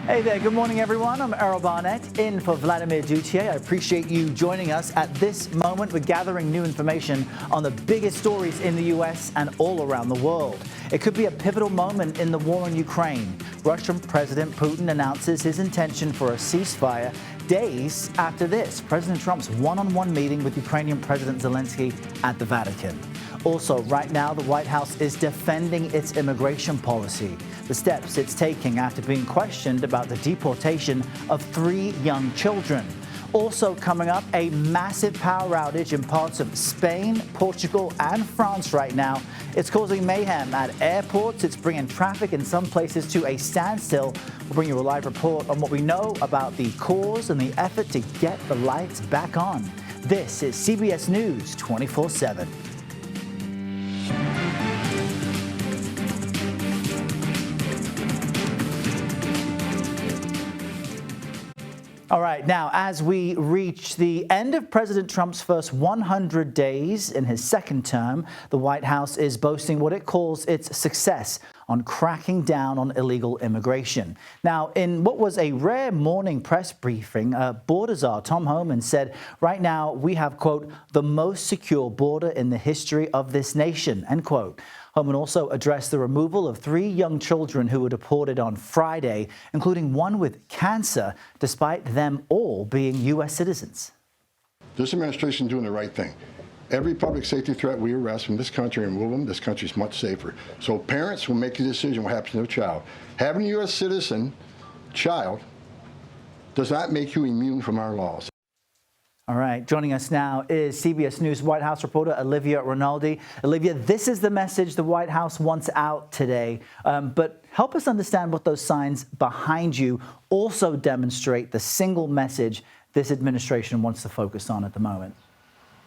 Hey there, good morning everyone. I'm Errol Barnett in for Vladimir Duthier. I appreciate you joining us at this moment. We're gathering new information on the biggest stories in the U.S. and all around the world. It could be a pivotal moment in the war in Ukraine. Russian President Putin announces his intention for a ceasefire days after this, President Trump's one-on-one meeting with Ukrainian President Zelensky at the Vatican. Also, right now, the White House is defending its immigration policy, the steps it's taking after being questioned about the deportation of 3 young children. Also coming up, a massive power outage in parts of Spain, Portugal, and France right now. It's causing mayhem at airports. It's bringing traffic in some places to a standstill. We'll bring you a live report on what we know about the cause and the effort to get the lights back on. This is CBS News 24/7. All right, now, as we reach the end of President Trump's first 100 days in his second term, the White House is boasting what it calls its success on cracking down on illegal immigration. Now, in what was a rare morning press briefing, border czar Tom Homan said, right now we have, quote, the most secure border in the history of this nation, end quote. Homan also addressed the removal of 3 young children who were deported on Friday, including one with cancer, despite them all being U.S. citizens. This administration is doing the right thing. Every public safety threat we arrest from this country and move them, this country is much safer. So parents will make a decision what happens to their child. Having a U.S. citizen child does not make you immune from our laws. All right, joining us now is CBS News White House reporter Olivia Raldi. Olivia, this is the message the White House wants out today, but help us understand what those signs behind you also demonstrate the single message this administration wants to focus on at the moment.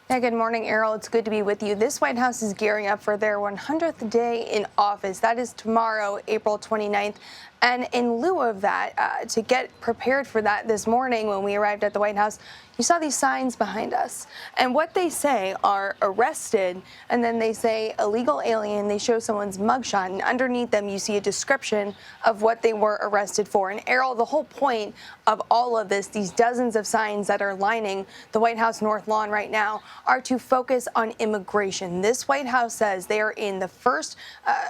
Yeah, good morning, Errol. It's good to be with you. This White House is gearing up for their 100th day in office. That is tomorrow, April 29th. And in lieu of that, to get prepared for that this morning when we arrived at the White House, you saw these signs behind us. And what they say are arrested, and then they say illegal alien. They show someone's mugshot, and underneath them you see a description of what they were arrested for. And Errol, the whole point of all of this, these dozens of signs that are lining the White House North Lawn right now, are to focus on immigration. This White House says they are in the first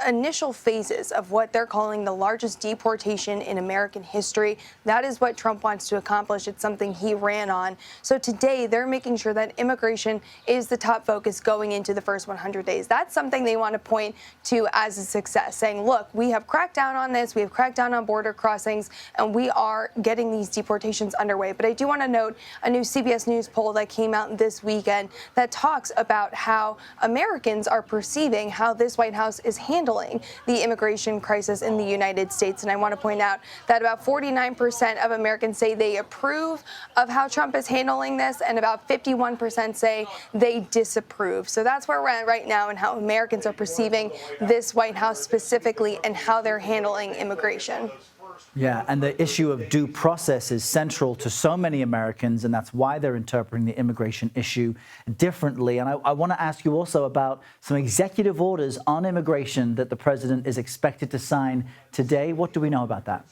initial phases of what they're calling the largest deportation in American history. That is what Trump wants to accomplish. It's something he ran on. So today they're making sure that immigration is the top focus going into the first 100 days. That's something they want to point to as a success, saying, look, we have cracked down on this, we have cracked down on border crossings, and we are getting these deportations underway. But I do want to note a new CBS News poll that came out this weekend that talks about how Americans are perceiving how this White House is handling the immigration crisis in the United States. And I want to point out that about 49% of Americans say they approve of how Trump is handling this, and about 51% say they disapprove. So that's where we're at right now and how Americans are perceiving this White House specifically and how they're handling immigration. Yeah, and the issue of due process is central to so many Americans, and that's why they're interpreting the immigration issue differently. And I want to ask you also about some executive orders on immigration that the president is expected to sign today. What do we know about that?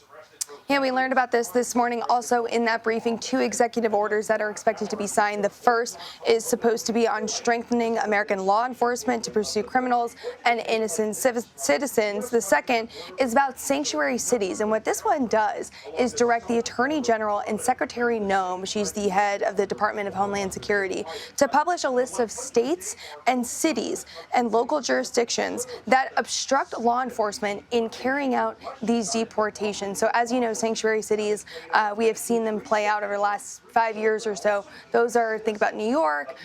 Yeah, we learned about this morning also in that briefing, 2 executive orders that are expected to be signed. The first is supposed to be on strengthening American law enforcement to pursue criminals and innocent citizens. The second is about sanctuary cities. And what this one does is direct the Attorney General and Secretary Noem, she's the head of the Department of Homeland Security, to publish a list of states and cities and local jurisdictions that obstruct law enforcement in carrying out these deportations. So as you know, sanctuary cities, we have seen them play out over the last 5 years or so. Those are, think about New York,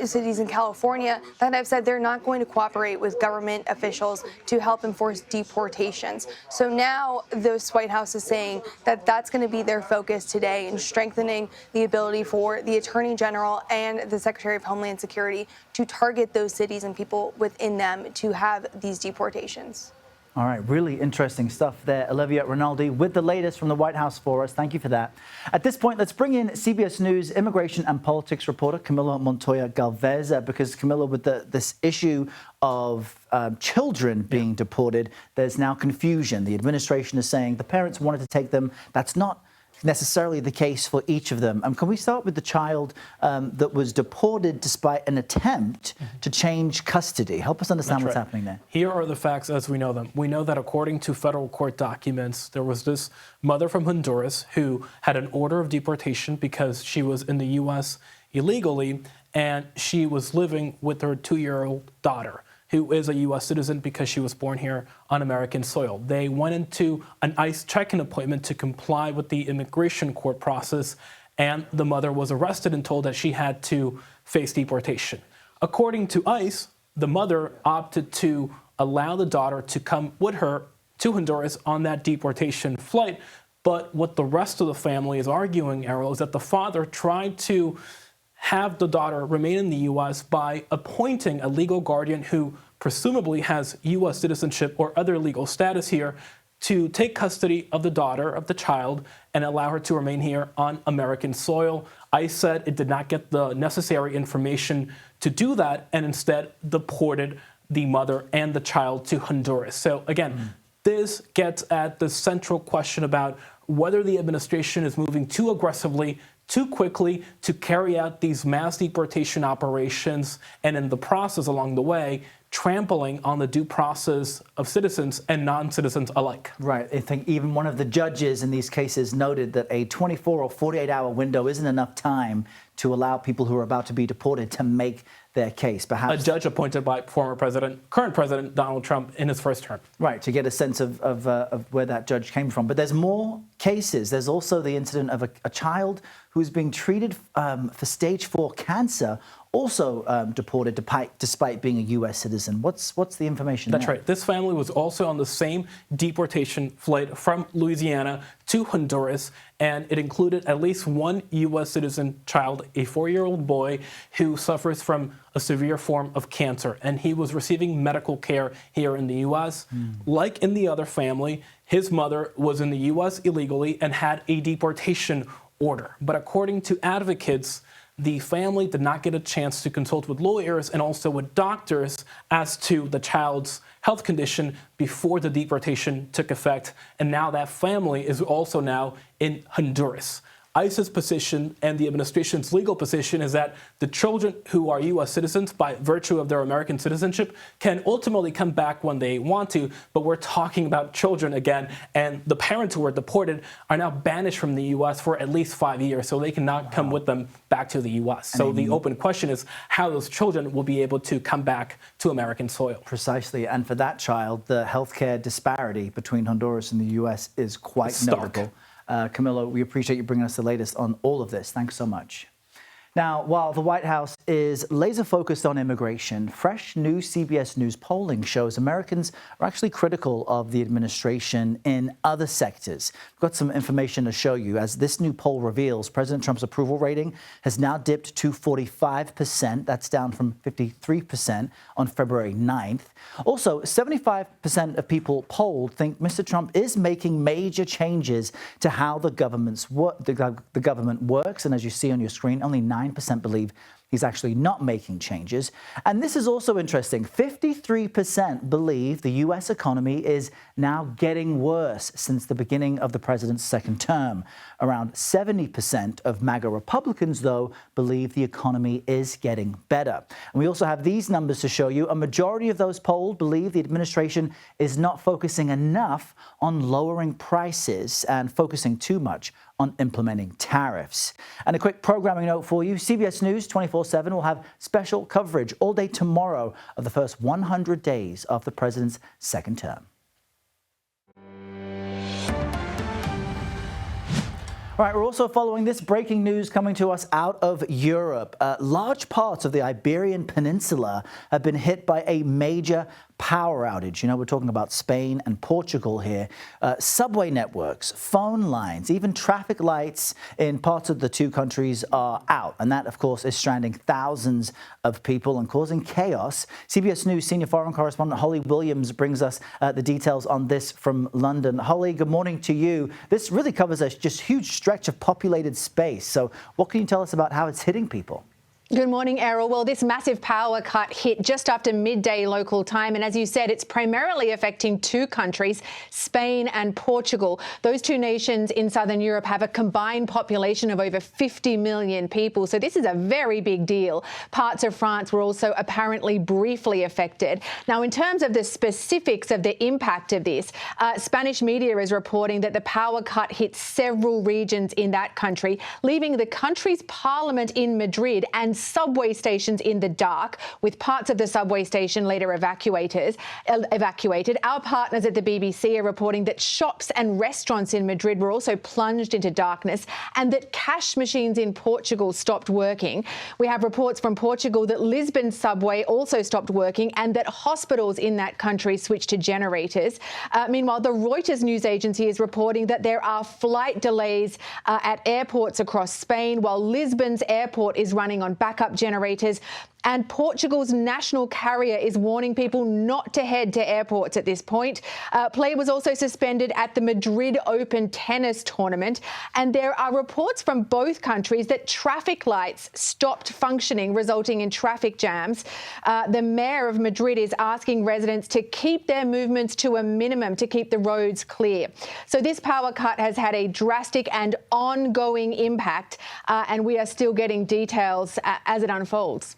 cities in California that have said they're not going to cooperate with government officials to help enforce deportations. So now this White House is saying that that's going to be their focus today in strengthening the ability for the Attorney General and the Secretary of Homeland Security to target those cities and people within them to have these deportations. All right, really interesting stuff there. Olivia Rinaldi with the latest from the White House for us. Thank you for that. At this point, let's bring in CBS News immigration and politics reporter Camila Mononttoya Galvez, because Camila, with this issue of children being deported, there's now confusion. The administration is saying the parents wanted to take them. That's not necessarily the case for each of them. Can we start with the child that was deported despite an attempt to change custody? Help us understand what's happening there. Here are the facts as we know them. We know that according to federal court documents, there was this mother from Honduras who had an order of deportation because she was in the U.S. illegally, and she was living with her 2-year-old daughter, who is a U.S. citizen because she was born here on American soil. They went into an ICE check-in appointment to comply with the immigration court process, and the mother was arrested and told that she had to face deportation. According to ICE, the mother opted to allow the daughter to come with her to Honduras on that deportation flight. But what the rest of the family is arguing, Errol, is that the father tried to have the daughter remain in the U.S. by appointing a legal guardian who presumably has U.S. citizenship or other legal status here to take custody of the daughter, of the child, and allow her to remain here on American soil. ICE said it did not get the necessary information to do that and instead deported the mother and the child to Honduras. So again, this gets at the central question about whether the administration is moving too aggressively, too quickly to carry out these mass deportation operations, and in the process along the way, trampling on the due process of citizens and non-citizens alike. Right. I think even one of the judges in these cases noted that a 24 or 48-hour window isn't enough time to allow people who are about to be deported to make their case. Perhaps a judge appointed by current President Donald Trump in his first term. Right, to get a sense of where that judge came from. But there's more cases. There's also the incident of a child who's being treated for stage 4 cancer, also deported despite being a U.S. citizen. What's the information That's there? right. This family was also on the same deportation flight from Louisiana to Honduras, and it included at least one U.S. citizen child, a 4-year-old boy who suffers from a severe form of cancer, and he was receiving medical care here in the U.S. Like in the other family, his mother was in the U.S. illegally and had a deportation order. But according to advocates, the family did not get a chance to consult with lawyers and also with doctors as to the child's health condition before the deportation took effect. And now that family is also now in Honduras. ICE's position and the administration's legal position is that the children who are U.S. citizens by virtue of their American citizenship can ultimately come back when they want to, but we're talking about children again, and the parents who were deported are now banished from the U.S. for at least 5 years, so they cannot come with them back to the U.S. So the open question is how those children will be able to come back to American soil. Precisely, and for that child, the healthcare disparity between Honduras and the U.S. is quite notable. Camila, we appreciate you bringing us the latest on all of this. Thanks so much. Now, while the White House is laser focused on immigration, fresh new CBS News polling shows Americans are actually critical of the administration in other sectors. We've got some information to show you. As this new poll reveals, President Trump's approval rating has now dipped to 45%. That's down from 53% on February 9th. Also, 75% of people polled think Mr. Trump is making major changes to how the government works. And as you see on your screen, only 9% believe he's actually not making changes. And this is also interesting. 53% believe the U.S. economy is now getting worse since the beginning of the president's second term. Around 70% of MAGA Republicans, though, believe the economy is getting better. And we also have these numbers to show you. A majority of those polled believe the administration is not focusing enough on lowering prices and focusing too much on implementing tariffs. And a quick programming note for you. CBS News 24/7 will have special coverage all day tomorrow of the first 100 days of the president's second term. All right, we're also following this breaking news coming to us out of Europe. Large parts of the Iberian Peninsula have been hit by a major power outage. You know, we're talking about Spain and Portugal here. Subway networks, phone lines, even traffic lights in parts of the two countries are out. And that, of course, is stranding thousands of people and causing chaos. CBS News senior foreign correspondent Holly Williams brings us the details on this from London. Holly, good morning to you. This really covers a just huge stretch of populated space. So what can you tell us about how it's hitting people? Good morning, Errol. Well, this massive power cut hit just after midday local time. And as you said, it's primarily affecting two countries, Spain and Portugal. Those two nations in southern Europe have a combined population of over 50 million people. So this is a very big deal. Parts of France were also apparently briefly affected. Now, in terms of the specifics of the impact of this, Spanish media is reporting that the power cut hit several regions in that country, leaving the country's parliament in Madrid and subway stations in the dark, with parts of the subway station later evacuated. Our partners at the BBC are reporting that shops and restaurants in Madrid were also plunged into darkness and that cash machines in Portugal stopped working. We have reports from Portugal that Lisbon's subway also stopped working and that hospitals in that country switched to generators. Meanwhile, the Reuters news agency is reporting that there are flight delays at airports across Spain, while Lisbon's airport is running on backup generators. And Portugal's national carrier is warning people not to head to airports at this point. Play was also suspended at the Madrid Open tennis tournament. And there are reports from both countries that traffic lights stopped functioning, resulting in traffic jams. The mayor of Madrid is asking residents to keep their movements to a minimum to keep the roads clear. So this power cut has had a drastic and ongoing impact, and we are still getting details as it unfolds.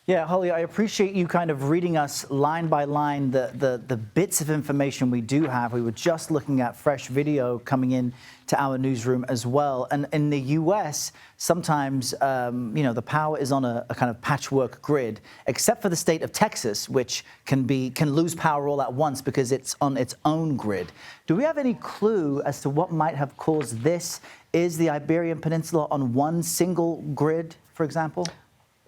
Yeah, Holly, I appreciate you kind of reading us line by line the bits of information we do have. We were just looking at fresh video coming in to our newsroom as well. And in the U.S., sometimes, you know, the power is on a kind of patchwork grid, except for the state of Texas, which can lose power all at once because it's on its own grid. Do we have any clue as to what might have caused this? Is the Iberian Peninsula on one single grid, for example?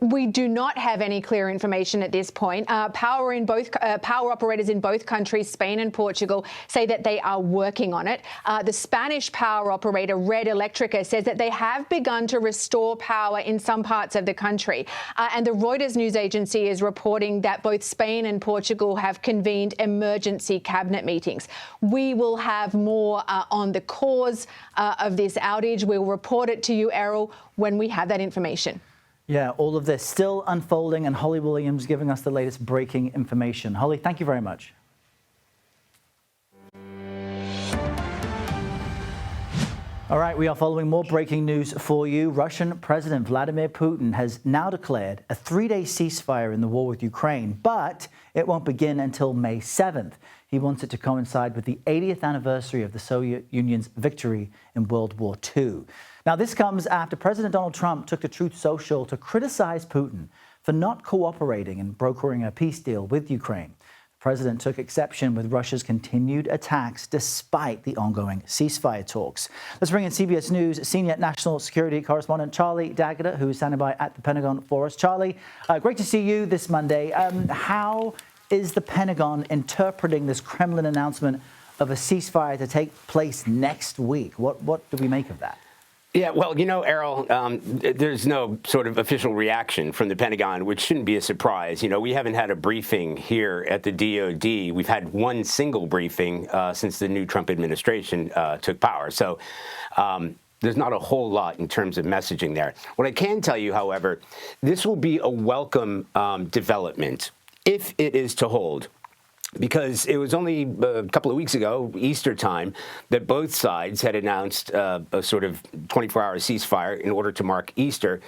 We do not have any clear information at this point. Power operators in both countries, Spain and Portugal, say that they are working on it. The Spanish power operator, Red Electrica, says that they have begun to restore power in some parts of the country. And the Reuters news agency is reporting that both Spain and Portugal have convened emergency cabinet meetings. We will have more on the cause of this outage. We'll report it to you, Errol, when we have that information. Yeah, all of this still unfolding, and Holly Williams giving us the latest breaking information. Holly, thank you very much. All right, we are following more breaking news for you. Russian President Vladimir Putin has now declared a 3-day ceasefire in the war with Ukraine, but it won't begin until May 7th. He wants it to coincide with the 80th anniversary of the Soviet Union's victory in World War II. Now, this comes after President Donald Trump took to Truth Social to criticize Putin for not cooperating and brokering a peace deal with Ukraine. The president took exception with Russia's continued attacks despite the ongoing ceasefire talks. Let's bring in CBS News senior national security correspondent Charlie D'Agata, who is standing by at the Pentagon for us. Charlie, great to see you this Monday. How is the Pentagon interpreting this Kremlin announcement of a ceasefire to take place next week? What do we make of that? Yeah, well, you know, Errol, there's no sort of official reaction from the Pentagon, which shouldn't be a surprise. You know, we haven't had a briefing here at the DOD. We've had one single briefing since the new Trump administration took power. So there's not a whole lot in terms of messaging there. What I can tell you, however, this will be a welcome development if it is to hold. Because it was only a couple of weeks ago, Easter time, that both sides had announced a sort of 24-hour ceasefire in order to mark Easter.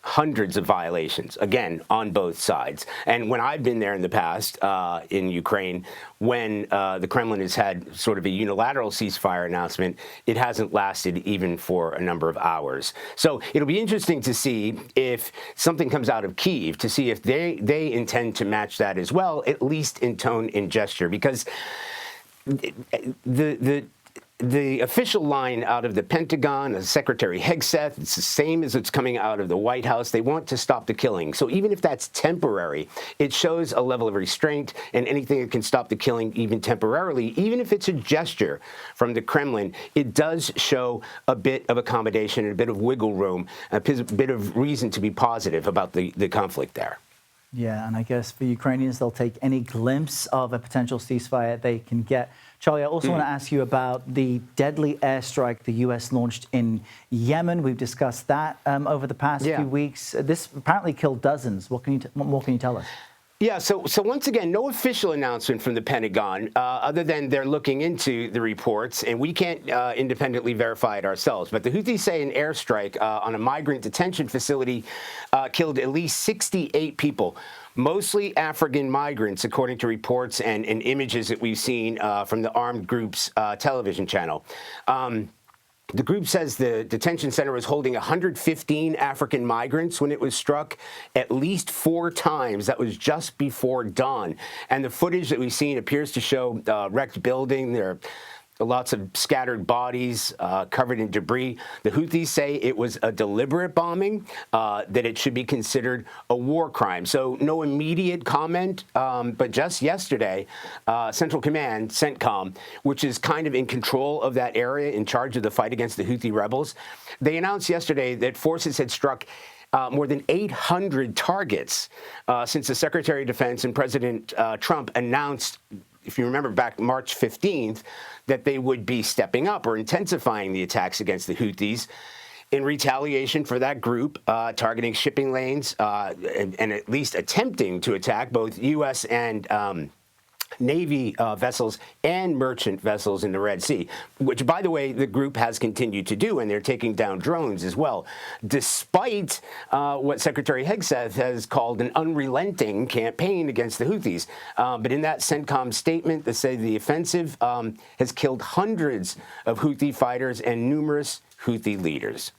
Hundreds of violations, again, on both sides. And when I've been there in the past in Ukraine, when the Kremlin has had sort of a unilateral ceasefire announcement, it hasn't lasted even for a number of hours. So it'll be interesting to see if something comes out of Kyiv, to see if they intend to match that as well, at least in tone and gesture, because the The official line out of the Pentagon, Secretary Hegseth, it's the same as it's coming out of the White House. They want to stop the killing. So even if that's temporary, it shows a level of restraint, and anything that can stop the killing even temporarily, even if it's a gesture from the Kremlin, it does show a bit of accommodation and a bit of wiggle room, a bit of reason to be positive about the conflict there. Yeah, and I guess for Ukrainians, they'll take any glimpse of a potential ceasefire they can get. Charlie, I also want to ask you about the deadly airstrike the U.S. launched in Yemen. We've discussed that over the past few weeks. This apparently killed dozens. What more can you tell us? Yeah, so once again, no official announcement from the Pentagon, other than they're looking into the reports, and we can't independently verify it ourselves. But the Houthis say an airstrike on a migrant detention facility killed at least 68 people, mostly African migrants, according to reports and images that we've seen from the armed group's television channel. The group says the detention center was holding 115 African migrants when it was struck at least 4 times. That was just before dawn. And the footage that we've seen appears to show wrecked building. There are lots of scattered bodies covered in debris. The Houthis say it was a deliberate bombing, that it should be considered a war crime. So no immediate comment, but just yesterday, Central Command, CENTCOM, which is kind of in control of that area, in charge of the fight against the Houthi rebels, they announced yesterday that forces had struck more than 800 targets since the Secretary of Defense and President Trump announced, if you remember back March 15th, that they would be stepping up or intensifying the attacks against the Houthis in retaliation for that group targeting shipping lanes and at least attempting to attack both U.S. and Navy vessels and merchant vessels in the Red Sea, which, by the way, the group has continued to do, and they're taking down drones as well, despite what Secretary Hegseth has called an unrelenting campaign against the Houthis. But in that CENTCOM statement, they say the offensive has killed hundreds of Houthi fighters and numerous Houthi leaders.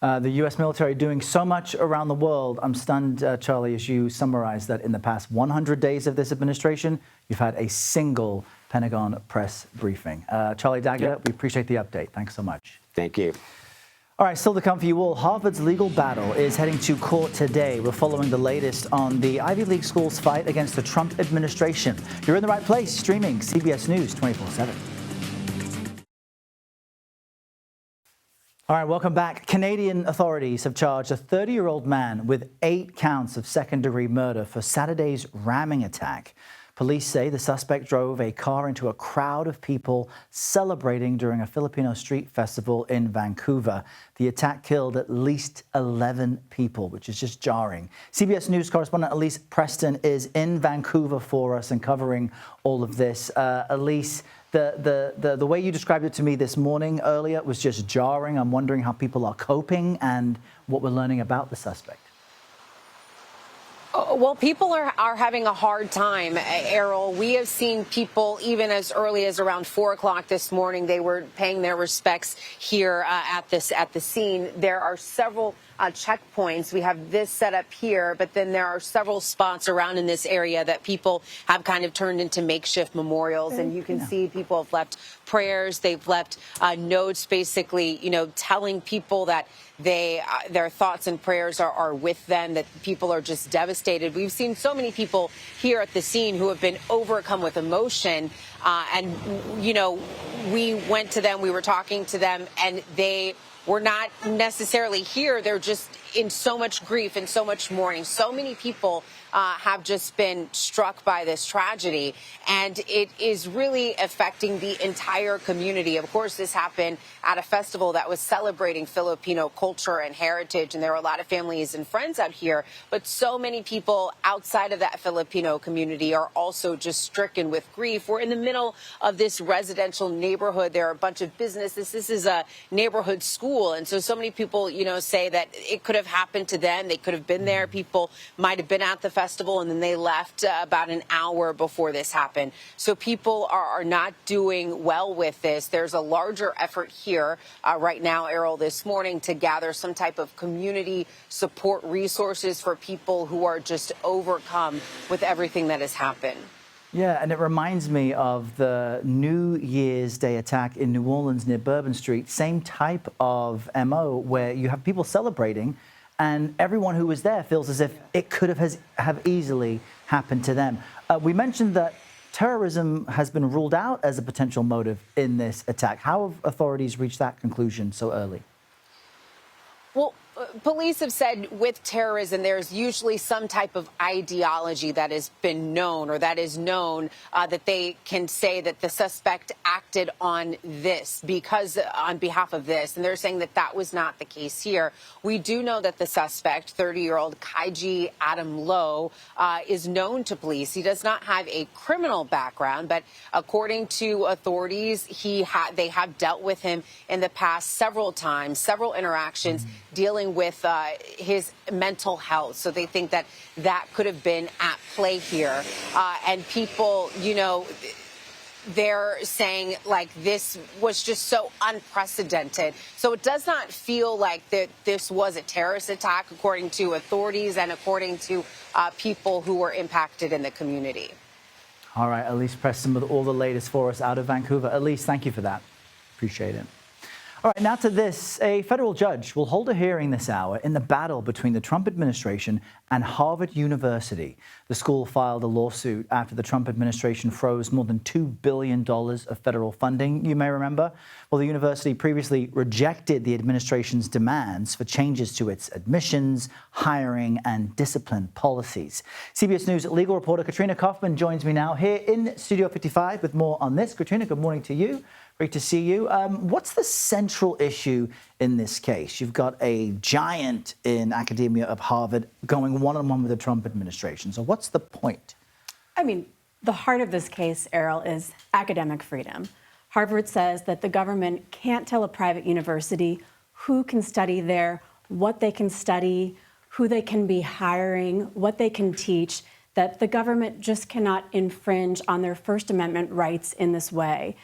The U.S. military doing so much around the world. I'm stunned, Charlie, as you summarize that in the past 100 days of this administration, you've had a single Pentagon press briefing. Charlie Daggett, we appreciate the update. Thanks so much. Thank you. All right, still to come for you all. Harvard's legal battle is heading to court today. We're following the latest on the Ivy League schools' fight against the Trump administration. You're in the right place, streaming CBS News 24/7. All right, welcome back. Canadian authorities have charged a 30-year-old man with 8 counts of second-degree murder for Saturday's ramming attack. Police say the suspect drove a car into a crowd of people celebrating during a Filipino street festival in Vancouver. The attack killed at least 11 people, which is just jarring. CBS News correspondent Elise Preston is in Vancouver for us and covering all of this. Elise, the way you described it to me this morning earlier was just jarring. I'm wondering how people are coping and what we're learning about the suspect. Well, people are having a hard time, Errol. We have seen people even as early as around 4 o'clock this morning. They were paying their respects here at the scene. There are several checkpoints. We have this set up here, but then there are several spots around in this area that people have kind of turned into makeshift memorials. And you can see people have left prayers. They've left notes, basically, telling people that their thoughts and prayers are with them, that people are just devastated. We've seen so many people here at the scene who have been overcome with emotion. We went to them, we were talking to them, and they were not necessarily here. They're just in so much grief and so much mourning. So many people have just been struck by this tragedy, and it is really affecting the entire community. Of course, this happened at a festival that was celebrating Filipino culture and heritage, and there were a lot of families and friends out here, but so many people outside of that Filipino community are also just stricken with grief. We're in the middle of this residential neighborhood. There are a bunch of businesses. This is a neighborhood school, and so many people, say that it could have happened to them. They could have been there. People might have been at the festival and then they left about an hour before this happened. So people are not doing well with this. There's a larger effort here right now, Errol, this morning to gather some type of community support resources for people who are just overcome with everything that has happened. Yeah, and it reminds me of the New Year's Day attack in New Orleans near Bourbon Street. Same type of MO where you have people celebrating and everyone who was there feels as if it could have easily happened to them. We mentioned that terrorism has been ruled out as a potential motive in this attack. How have authorities reached that conclusion so early? Well, police have said with terrorism, there's usually some type of ideology that has been known or that is known that they can say that the suspect acted on this because on behalf of this. And they're saying that that was not the case here. We do know that the suspect, 30-year-old Kaiji Adam Lowe, is known to police. He does not have a criminal background, but according to authorities, they have dealt with him in the past several times, several interactions dealing with his mental health. So they think that that could have been at play here. And people, you know, they're saying like this was just so unprecedented. So it does not feel like that this was a terrorist attack, according to authorities and according to people who were impacted in the community. All right, Elise Preston with all the latest for us out of Vancouver. Elise, thank you for that. Appreciate it. All right, now to this. A federal judge will hold a hearing this hour in the battle between the Trump administration and Harvard University. The school filed a lawsuit after the Trump administration froze more than $2 billion of federal funding, you may remember. Well, the university previously rejected the administration's demands for changes to its admissions, hiring, and discipline policies. CBS News legal reporter Katrina Kaufman joins me now here in Studio 55 with more on this. Katrina, good morning to you. Great to see you. What's the central issue in this case? You've got a giant in academia of Harvard going one-on-one with the Trump administration. So what's the point? I mean, the heart of this case, Errol, is academic freedom. Harvard says that the government can't tell a private university who can study there, what they can study, who they can be hiring, what they can teach, that the government just cannot infringe on their First Amendment rights in this way.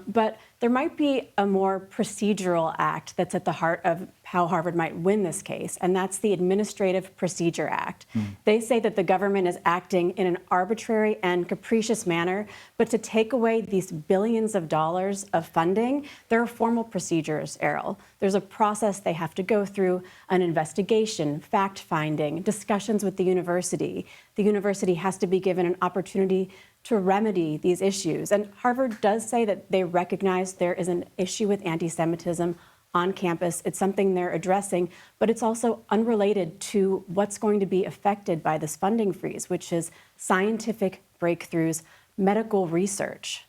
But there might be a more procedural act that's at the heart of how Harvard might win this case, and that's the Administrative Procedure Act. They say that the government is acting in an arbitrary and capricious manner, but to take away these billions of dollars of funding, there are formal procedures, Errol. There's a process they have to go through, an investigation, fact-finding, discussions with the university. The university has to be given an opportunity to remedy these issues. And Harvard does say that they recognize there is an issue with anti-Semitism on campus. It's something they're addressing, but it's also unrelated to what's going to be affected by this funding freeze, which is scientific breakthroughs, medical research.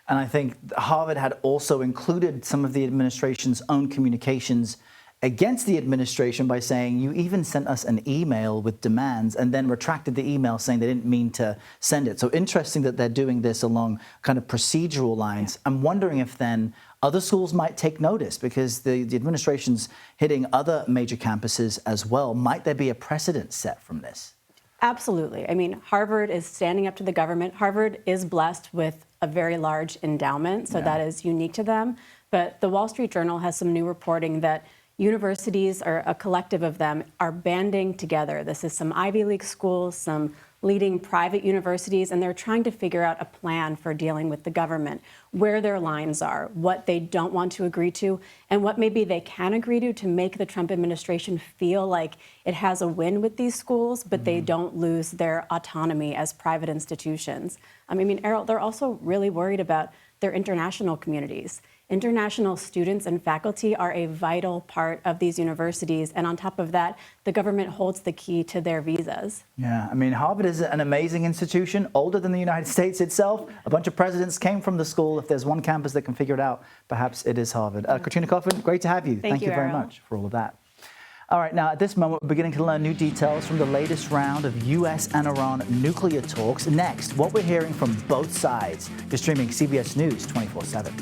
And I think Harvard had also included some of the administration's own communications against the administration by saying, you even sent us an email with demands and then retracted the email saying they didn't mean to send it. So interesting that they're doing this along kind of procedural lines. Yeah. I'm wondering if then other schools might take notice because the administration's hitting other major campuses as well. Might there be a precedent set from this? Absolutely. I mean, Harvard is standing up to the government. Harvard is blessed with a very large endowment, so that is unique to them. But the Wall Street Journal has some new reporting that universities, or a collective of them, are banding together. This is some Ivy League schools, some leading private universities, and they're trying to figure out a plan for dealing with the government, where their lines are, what they don't want to agree to, and what maybe they can agree to make the Trump administration feel like it has a win with these schools, but they don't lose their autonomy as private institutions. I mean, Errol, they're also really worried about their international communities. International students and faculty are a vital part of these universities. And on top of that, the government holds the key to their visas. Yeah, I mean, Harvard is an amazing institution, older than the United States itself. A bunch of presidents came from the school. If there's one campus that can figure it out, perhaps it is Harvard. Katrina Kaufman, great to have you. Thank you very much for all of that. All right, now at this moment, we're beginning to learn new details from the latest round of U.S. and Iran nuclear talks. Next, what we're hearing from both sides. You're streaming CBS News 24/7.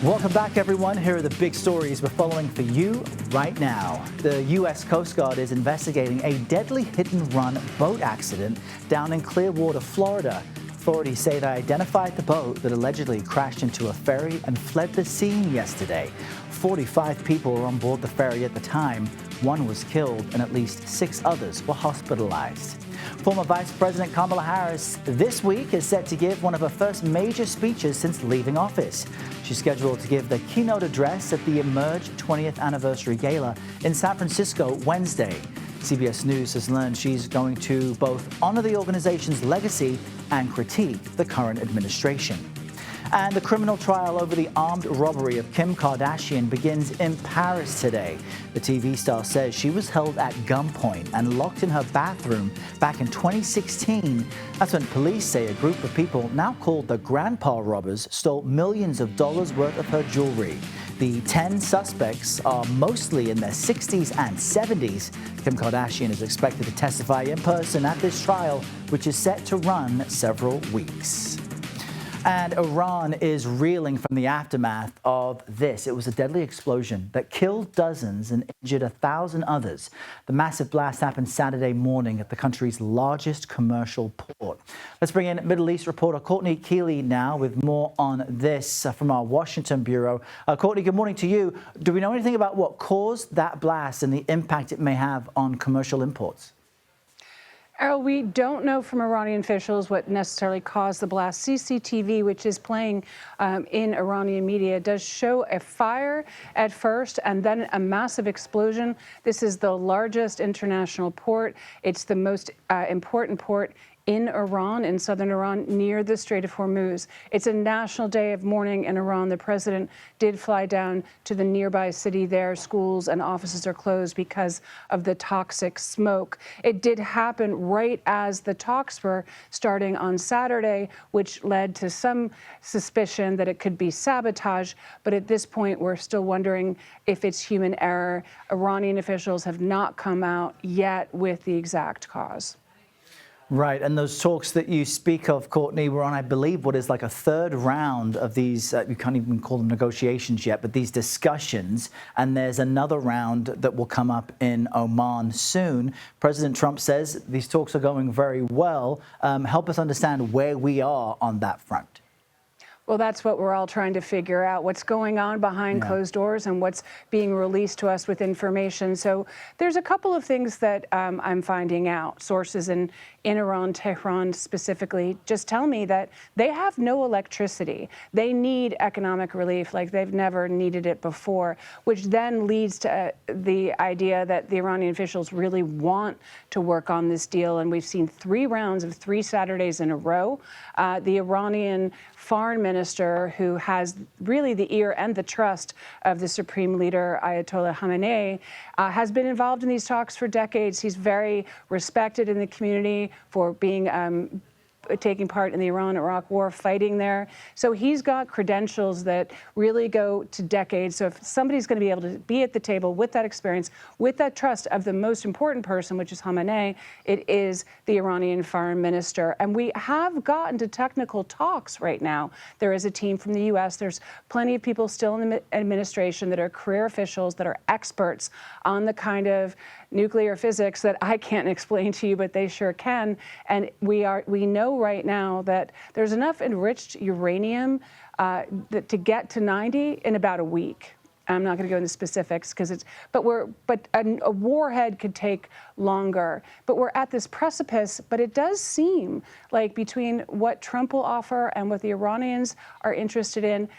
Welcome back, everyone. Here are the big stories we're following for you right now. The U.S. Coast Guard is investigating a deadly hit-and-run boat accident down in Clearwater, Florida. Authorities say they identified the boat that allegedly crashed into a ferry and fled the scene yesterday. 45 people were on board the ferry at the time. One was killed and at least 6 others were hospitalized. Former Vice President Camila Harris this week is set to give one of her first major speeches since leaving office. She's scheduled to give the keynote address at the Emerge 20th Anniversary Gala in San Francisco Wednesday. CBS News has learned she's going to both honor the organization's legacy and critique the current administration. And the criminal trial over the armed robbery of Kim Kardashian begins in Paris today. The TV star says she was held at gunpoint and locked in her bathroom back in 2016. That's when police say a group of people, now called the Grandpa Robbers, stole millions of dollars worth of her jewelry. The 10 suspects are mostly in their 60s and 70s. Kim Kardashian is expected to testify in person at this trial, which is set to run several weeks. And Iran is reeling from the aftermath of this. It was a deadly explosion that killed dozens and injured 1,000 others. The massive blast happened Saturday morning at the country's largest commercial port. Let's bring in Middle East reporter Courtney Keeley now with more on this from our Washington bureau. Courtney, good morning to you. Do we know anything about what caused that blast and the impact it may have on commercial imports? Errol, we don't know from Iranian officials what necessarily caused the blast. CCTV, which is playing in Iranian media, does show a fire at first and then a massive explosion. This is the largest international port. It's the most important port in Iran, in southern Iran, near the Strait of Hormuz. It's a national day of mourning in Iran. The president did fly down to the nearby city there. Schools and offices are closed because of the toxic smoke. It did happen right as the talks were starting on Saturday, which led to some suspicion that it could be sabotage. But at this point, we're still wondering if it's human error. Iranian officials have not come out yet with the exact cause. Right, and those talks that you speak of, Courtney, were on, I believe, what is like a third round of these, you can't even call them negotiations yet, but these discussions, and there's another round that will come up in Oman soon. President Trump says these talks are going very well. Help us understand where we are on that front. Well, that's what we're all trying to figure out, what's going on behind closed doors and what's being released to us with information. So there's a couple of things that I'm finding out. Sources in Iran, Tehran specifically, just tell me that they have no electricity. They need economic relief like they've never needed it before, which then leads to the idea that the Iranian officials really want to work on this deal. And we've seen 3 rounds of 3 Saturdays in a row. The Iranian foreign minister, who has really the ear and the trust of the supreme leader, Ayatollah Khamenei, has been involved in these talks for decades. He's very respected in the community for being taking part in the Iran-Iraq war, fighting there. So he's got credentials that really go to decades. So if somebody's going to be able to be at the table with that experience, with that trust of the most important person, which is Khamenei, it is the Iranian foreign minister. And we have gotten to technical talks right now. There is a team from the U.S. There's plenty of people still in the administration that are career officials, that are experts on the kind of nuclear physics that I can't explain to you, but they sure can. And we know right now that there's enough enriched uranium to get to 90 in about a week. I'm not going to go into specifics because but a warhead could take longer. But we're at this precipice. But it does seem like between what Trump will offer and what the Iranians are interested in,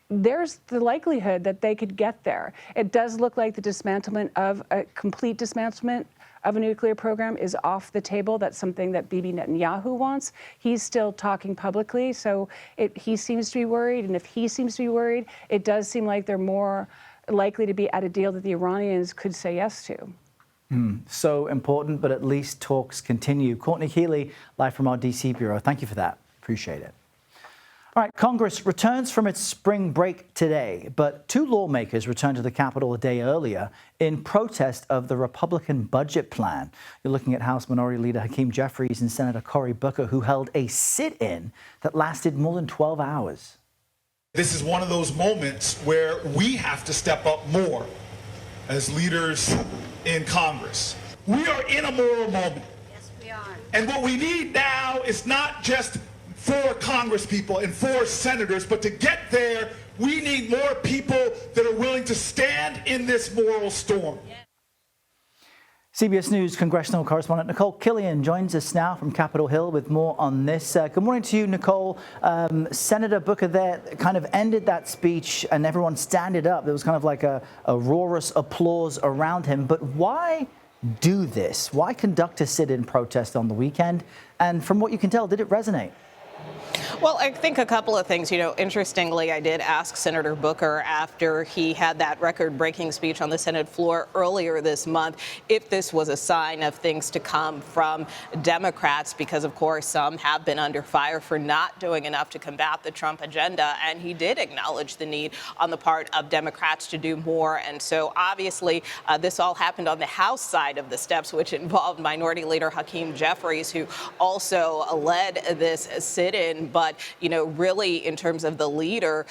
there's the likelihood that they could get there. It does look like the complete dismantlement of a nuclear program is off the table. That's something that Bibi Netanyahu wants. He's still talking publicly, so he seems to be worried. And if he seems to be worried, it does seem like they're more likely to be at a deal that the Iranians could say yes to. So important, but at least talks continue. Courtney Keeley, live from our D.C. bureau. Thank you for that. Appreciate it. All right, Congress returns from its spring break today, but 2 lawmakers returned to the Capitol a day earlier in protest of the Republican budget plan. You're looking at House Minority Leader Hakeem Jeffries and Senator Cory Booker, who held a sit-in that lasted more than 12 hours. This is one of those moments where we have to step up more as leaders in Congress. We are in a moral moment. Yes, we are. And what we need now is not just for Congress people and for senators. But to get there, we need more people that are willing to stand in this moral storm. CBS News congressional correspondent Nicole Killian joins us now from Capitol Hill with more on this. Good morning to you, Nicole. Senator Booker there kind of ended that speech and everyone standed up. There was kind of like a roarous applause around him. But why do this? Why conduct a sit-in protest on the weekend? And from what you can tell, did it resonate? Well, I think a couple of things. Interestingly, I did ask Senator Booker after he had that record-breaking speech on the Senate floor earlier this month if this was a sign of things to come from Democrats, because, of course, some have been under fire for not doing enough to combat the Trump agenda. And he did acknowledge the need on the part of Democrats to do more. And so, obviously, this all happened on the House side of the steps, which involved Minority Leader Hakeem Jeffries, who also led this sit-in. But, really, in terms of the leader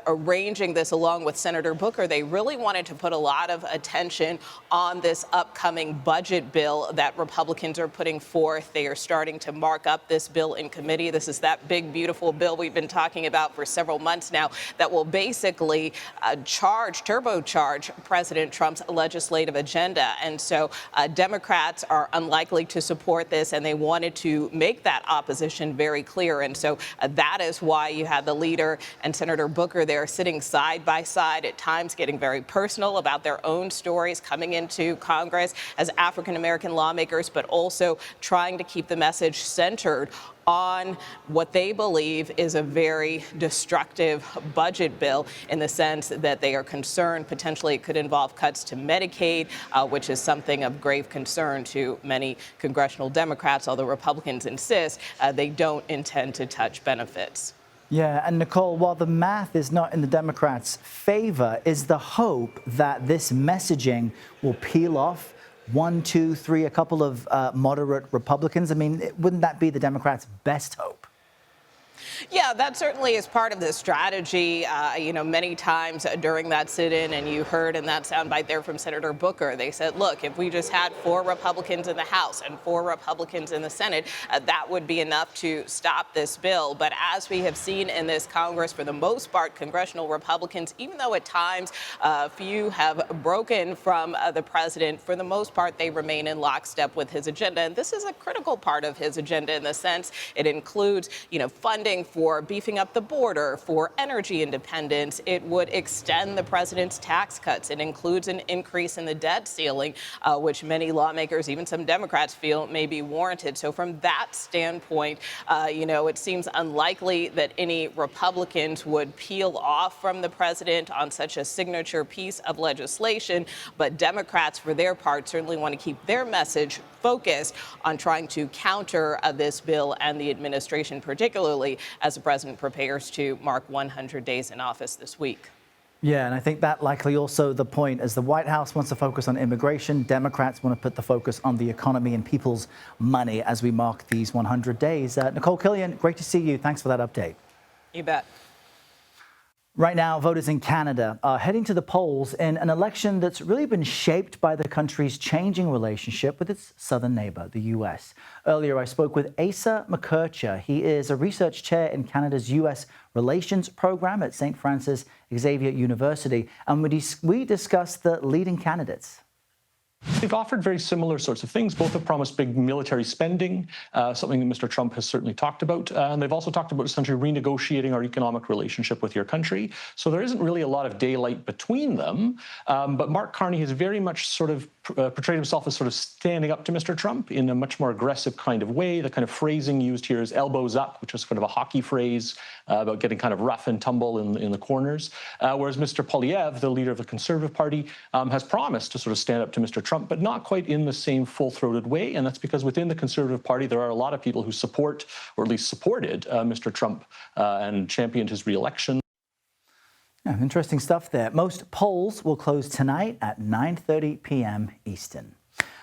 arranging this along with Senator Booker, they really wanted to put a lot of attention on this upcoming budget bill that Republicans are putting forth. They are starting to mark up this bill in committee. This is that big, beautiful bill we've been talking about for several months now that will basically turbocharge President Trump's legislative agenda. And so Democrats are unlikely to support this, and they wanted to make that opposition very clear. And so that is why you had the leader and Senator Booker there sitting side by side, at times getting very personal about their own stories coming into Congress as African-American lawmakers, but also trying to keep the message centered on what they believe is a very destructive budget bill, in the sense that they are concerned potentially it could involve cuts to Medicaid, which is something of grave concern to many congressional Democrats, although Republicans insist they don't intend to touch benefits. Yeah, and Nicole, while the math is not in the Democrats' favor, is the hope that this messaging will peel off 1, 2, 3, a couple of moderate Republicans? I mean, wouldn't that be the Democrats' best hope? Yeah, that certainly is part of the strategy. Many times during that sit-in, and you heard in that soundbite there from Senator Booker, they said, look, if we just had 4 Republicans in the House and 4 Republicans in the Senate, that would be enough to stop this bill. But as we have seen in this Congress, for the most part, congressional Republicans, even though at times few have broken from the president, for the most part, they remain in lockstep with his agenda. And this is a critical part of his agenda, in the sense it includes, funding for beefing up the border, for energy independence. It would extend the president's tax cuts. It includes an increase in the debt ceiling, which many lawmakers, even some Democrats, feel may be warranted. So from that standpoint, it seems unlikely that any Republicans would peel off from the president on such a signature piece of legislation. But Democrats, for their part, certainly want to keep their message focused on trying to counter this bill and the administration, particularly as the president prepares to mark 100 days in office this week. Yeah, and I think that likely also the point, as the White House wants to focus on immigration, Democrats want to put the focus on the economy and people's money as we mark these 100 days. Nicole Killian, great to see you. Thanks for that update. You bet. Right now, voters in Canada are heading to the polls in an election that's really been shaped by the country's changing relationship with its southern neighbor, the U.S. Earlier, I spoke with Asa McKercher. He is a research chair in Canada's U.S. Relations Program at St. Francis Xavier University, and we discussed the leading candidates. They've offered very similar sorts of things. Both have promised big military spending, something that Mr. Trump has certainly talked about. And they've also talked about essentially renegotiating our economic relationship with your country. So there isn't really a lot of daylight between them. But Mark Carney has very much sort of portrayed himself as sort of standing up to Mr. Trump in a much more aggressive kind of way. The kind of phrasing used here is elbows up, which is kind of a hockey phrase about getting kind of rough and tumble in the corners. Whereas Mr. Poilievre, the leader of the Conservative Party, has promised to sort of stand up to Mr. Trump, but not quite in the same full-throated way. And that's because within the Conservative Party, there are a lot of people who support, or at least supported, Mr. Trump and championed his re-election. Yeah, interesting stuff there. Most polls will close tonight at 9:30 p.m. Eastern.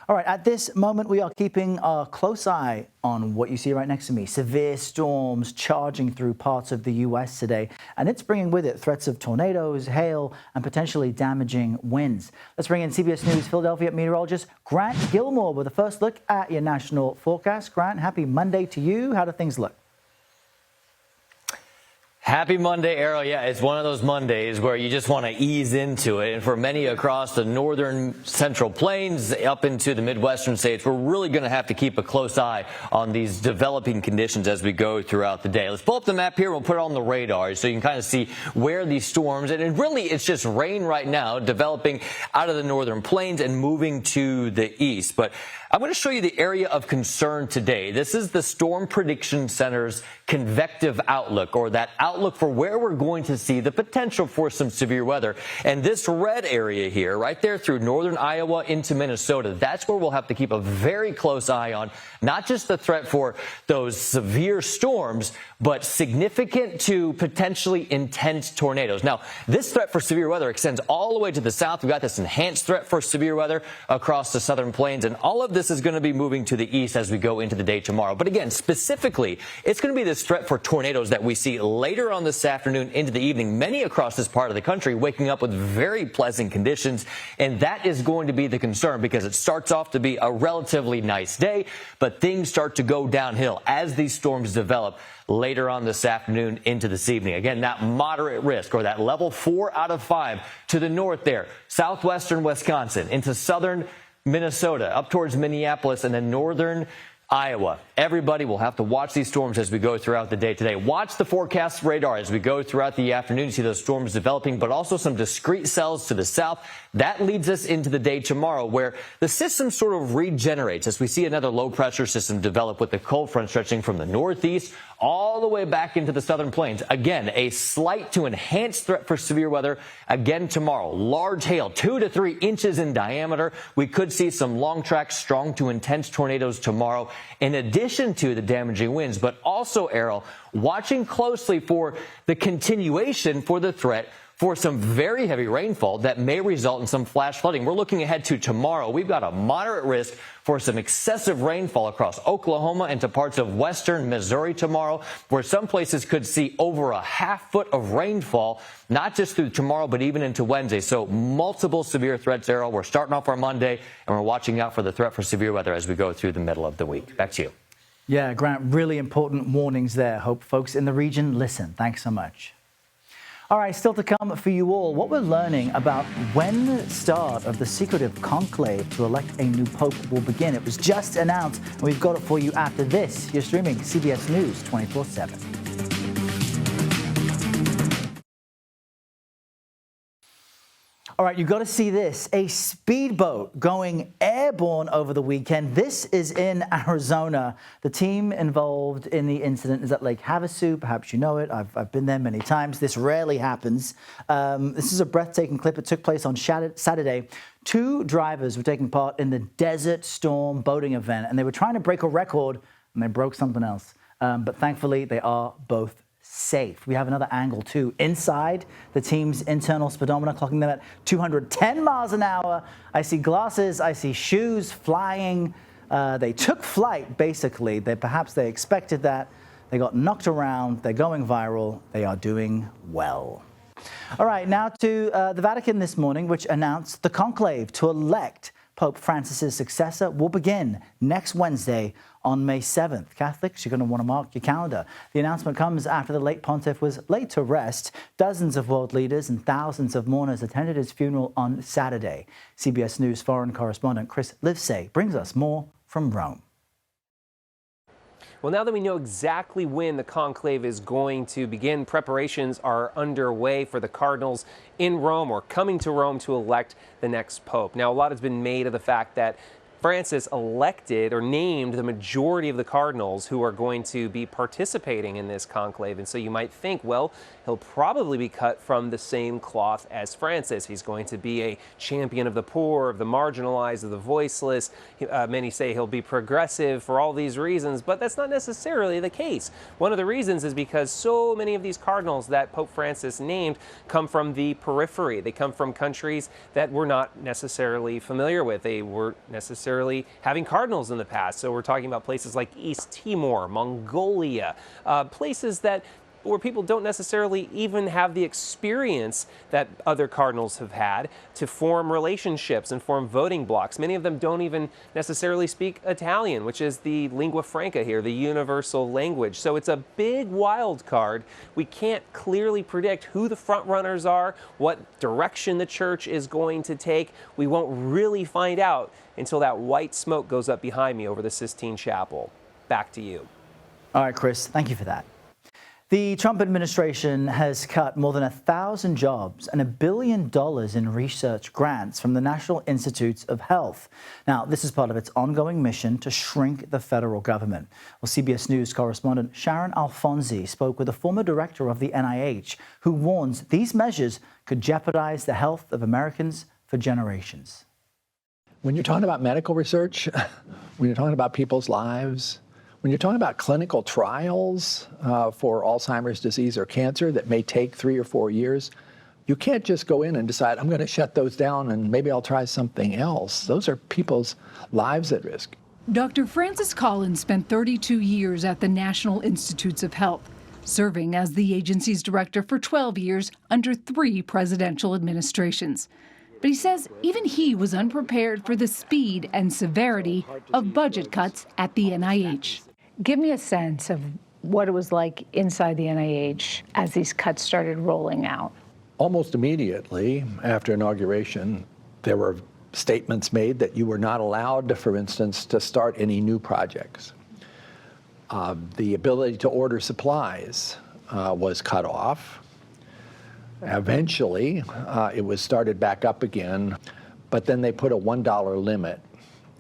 All right, at this moment, we are keeping a close eye on what you see right next to me. Severe storms charging through parts of the U.S. today, and it's bringing with it threats of tornadoes, hail, and potentially damaging winds. Let's bring in CBS News Philadelphia meteorologist Grant Gilmore with a first look at your national forecast. Grant, happy Monday to you. How do things look? Happy Monday, Errol. Yeah, it's one of those Mondays where you just want to ease into it. And for many across the northern central plains up into the Midwestern states, we're really going to have to keep a close eye on these developing conditions as we go throughout the day. Let's pull up the map here. We'll put it on the radar so you can kind of see where these storms, and really it's just rain right now developing out of the northern plains and moving to the east. But I'm going to show you the area of concern today. This is the Storm Prediction Center's convective outlook, or that outlook for where we're going to see the potential for some severe weather. And this red area here, right there through northern Iowa into Minnesota, that's where we'll have to keep a very close eye on, not just the threat for those severe storms, but significant to potentially intense tornadoes. Now, this threat for severe weather extends all the way to the south. We've got this enhanced threat for severe weather across the southern plains, and all of this is going to be moving to the east as we go into the day tomorrow. But again, specifically, it's going to be this threat for tornadoes that we see later on this afternoon into the evening. Many across this part of the country waking up with very pleasant conditions, and that is going to be the concern because it starts off to be a relatively nice day, but things start to go downhill as these storms develop later on this afternoon into this evening. Again, that moderate risk, or that level 4 out of 5 to the north there, southwestern Wisconsin into southern Minnesota, up towards Minneapolis, and then northern Iowa. Everybody will have to watch these storms as we go throughout the day today. Watch the forecast radar as we go throughout the afternoon to see those storms developing, but also some discrete cells to the south. That leads us into the day tomorrow, where the system sort of regenerates as we see another low pressure system develop with the cold front stretching from the northeast all the way back into the southern plains. Again, a slight to enhanced threat for severe weather again tomorrow. Large hail, 2 to 3 inches in diameter. We could see some long track, strong to intense tornadoes tomorrow, in addition to the damaging winds. But also, Errol, watching closely for the continuation for the threat for some very heavy rainfall that may result in some flash flooding. We're looking ahead to tomorrow. We've got a moderate risk for some excessive rainfall across Oklahoma into parts of western Missouri tomorrow, where some places could see over a half foot of rainfall, not just through tomorrow, but even into Wednesday. So multiple severe threats, Errol. We're starting off our Monday, and we're watching out for the threat for severe weather as we go through the middle of the week. Back to you. Yeah, Grant, really important warnings there. Hope folks in the region listen. Thanks so much. All right, still to come for you all, what we're learning about when the start of the secretive conclave to elect a new pope will begin. It was just announced, and we've got it for you after this. You're streaming CBS News 24/7. All right, you've got to see this. A speedboat going airborne over the weekend. This is in Arizona. The team involved in the incident is at Lake Havasu. Perhaps you know it. I've been there many times. This rarely happens. This is a breathtaking clip. It took place on Saturday. 2 drivers were taking part in the Desert Storm boating event, and they were trying to break a record, and they broke something else. But thankfully, they are both safe. We have another angle too. Inside the team's internal speedometer, clocking them at 210 miles an hour. I see glasses, I see shoes flying. They took flight, basically. Perhaps they expected that. They got knocked around. They're going viral. They are doing well. All right, now to the Vatican this morning, which announced the conclave to elect Pope Francis's successor will begin next Wednesday on May 7th. Catholics, you're going to want to mark your calendar. The announcement comes after the late pontiff was laid to rest. Dozens of world leaders and thousands of mourners attended his funeral on Saturday. CBS News foreign correspondent Chris Livesay brings us more from Rome. Well, now that we know exactly when the conclave is going to begin, preparations are underway for the cardinals in Rome, or coming to Rome, to elect the next pope. Now, a lot has been made of the fact that Francis elected or named the majority of the cardinals who are going to be participating in this conclave. And so you might think, well, he'll probably be cut from the same cloth as Francis. He's going to be a champion of the poor, of the marginalized, of the voiceless. Many say he'll be progressive for all these reasons, but that's not necessarily the case. One of the reasons is because so many of these cardinals that Pope Francis named come from the periphery. They come from countries that we're not necessarily familiar with. They weren't necessarily having cardinals in the past. So we're talking about places like East Timor, Mongolia, places that but where people don't necessarily even have the experience that other cardinals have had to form relationships and form voting blocks. Many of them don't even necessarily speak Italian, which is the lingua franca here, the universal language. So it's a big wild card. We can't clearly predict who the front runners are, what direction the church is going to take. We won't really find out until that white smoke goes up behind me over the Sistine Chapel. Back to you. All right, Chris, thank you for that. The Trump administration has cut more than 1,000 jobs and $1 billion in research grants from the National Institutes of Health. Now, this is part of its ongoing mission to shrink the federal government. Well, CBS News correspondent Sharon Alfonsi spoke with a former director of the NIH who warns these measures could jeopardize the health of Americans for generations. When you're talking about medical research, when you're talking about people's lives, when you're talking about clinical trials for Alzheimer's disease or cancer that may take 3 or 4 years, you can't just go in and decide, I'm going to shut those down and maybe I'll try something else. Those are people's lives at risk. Dr. Francis Collins spent 32 years at the National Institutes of Health, serving as the agency's director for 12 years under 3 presidential administrations. But he says even he was unprepared for the speed and severity of budget cuts at the NIH. Give me a sense of what it was like inside the NIH as these cuts started rolling out. Almost immediately after inauguration, there were statements made that you were not allowed, for instance, to start any new projects. The ability to order supplies was cut off. Eventually, it was started back up again, but then they put a $1 limit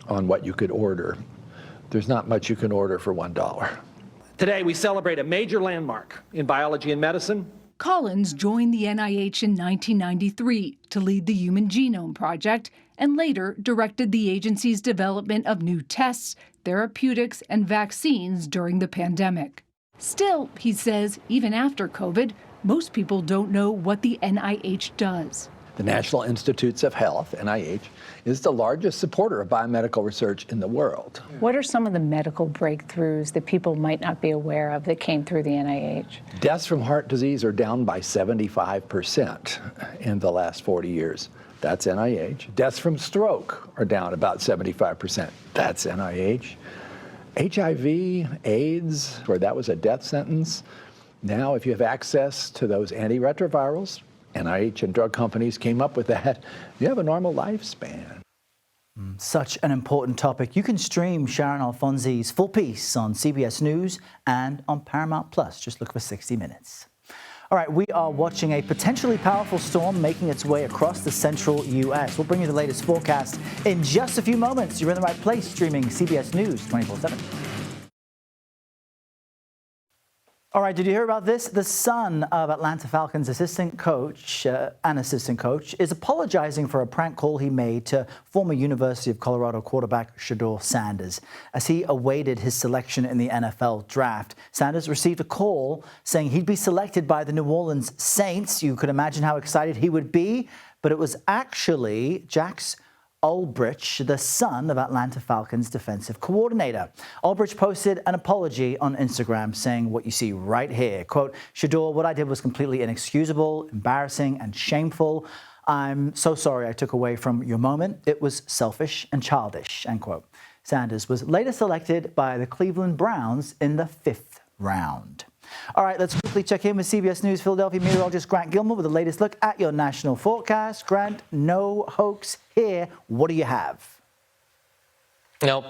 on what you could order. There's not much you can order for $1. Today, we celebrate a major landmark in biology and medicine. Collins joined the NIH in 1993 to lead the Human Genome Project and later directed the agency's development of new tests, therapeutics, and vaccines during the pandemic. Still, he says, even after COVID, most people don't know what the NIH does. The National Institutes of Health, NIH, is the largest supporter of biomedical research in the world. What are some of the medical breakthroughs that people might not be aware of that came through the NIH? Deaths from heart disease are down by 75% in the last 40 years. That's NIH. Deaths from stroke are down about 75%. That's NIH. HIV, AIDS, where that was a death sentence. Now, if you have access to those antiretrovirals, NIH and drug companies came up with that, you have a normal lifespan. Such an important topic. You can stream Sharon Alfonsi's full piece on CBS News and on Paramount Plus. Just look for 60 Minutes. All right, we are watching a potentially powerful storm making its way across the central U.S. We'll bring you the latest forecast in just a few moments. You're in the right place, streaming CBS News 24/7. All right, did you hear about this? The son of Atlanta Falcons assistant coach is apologizing for a prank call he made to former University of Colorado quarterback Jax Sanders. As he awaited his selection in the NFL draft, Sanders received a call saying he'd be selected by the New Orleans Saints. You could imagine how excited he would be, but it was actually Jax Ulbrich, the son of Atlanta Falcons defensive coordinator. Ulbrich posted an apology on Instagram saying what you see right here. Quote, Shador, what I did was completely inexcusable, embarrassing, and shameful. I'm so sorry I took away from your moment. It was selfish and childish, end quote. Sanders was later selected by the Cleveland Browns in the 5th round. All right, let's quickly check in with CBS News Philadelphia meteorologist Grant Gilmore with the latest look at your national forecast. Grant, no hoax here. What do you have? Nope.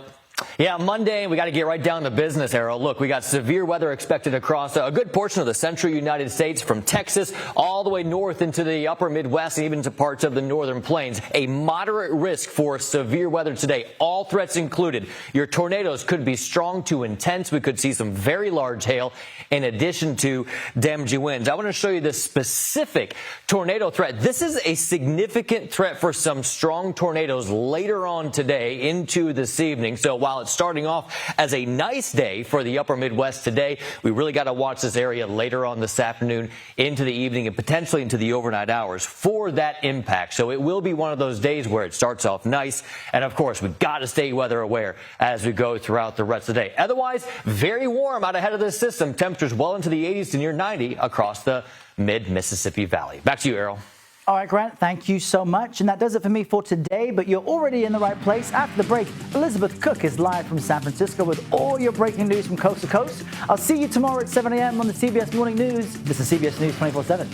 Yeah, Monday, we got to get right down to business, Errol. Look, we got severe weather expected across a good portion of the central United States, from Texas all the way north into the upper Midwest and even to parts of the northern plains. A moderate risk for severe weather today, all threats included. Your tornadoes could be strong to intense. We could see some very large hail in addition to damaging winds. I want to show you this specific tornado threat. This is a significant threat for some strong tornadoes later on today into this evening. So while while it's starting off as a nice day for the upper Midwest today, we really got to watch this area later on this afternoon into the evening and potentially into the overnight hours for that impact. So it will be one of those days where it starts off nice. And of course, we've got to stay weather aware as we go throughout the rest of the day. Otherwise, very warm out ahead of this system. Temperatures well into the 80s to near 90 across the mid-Mississippi Valley. Back to you, Errol. All right, Grant, thank you so much. And that does it for me for today, but you're already in the right place. After the break, Elizabeth Cook is live from San Francisco with all your breaking news from coast to coast. I'll see you tomorrow at 7 a.m. on the CBS Morning News. This is CBS News 24/7.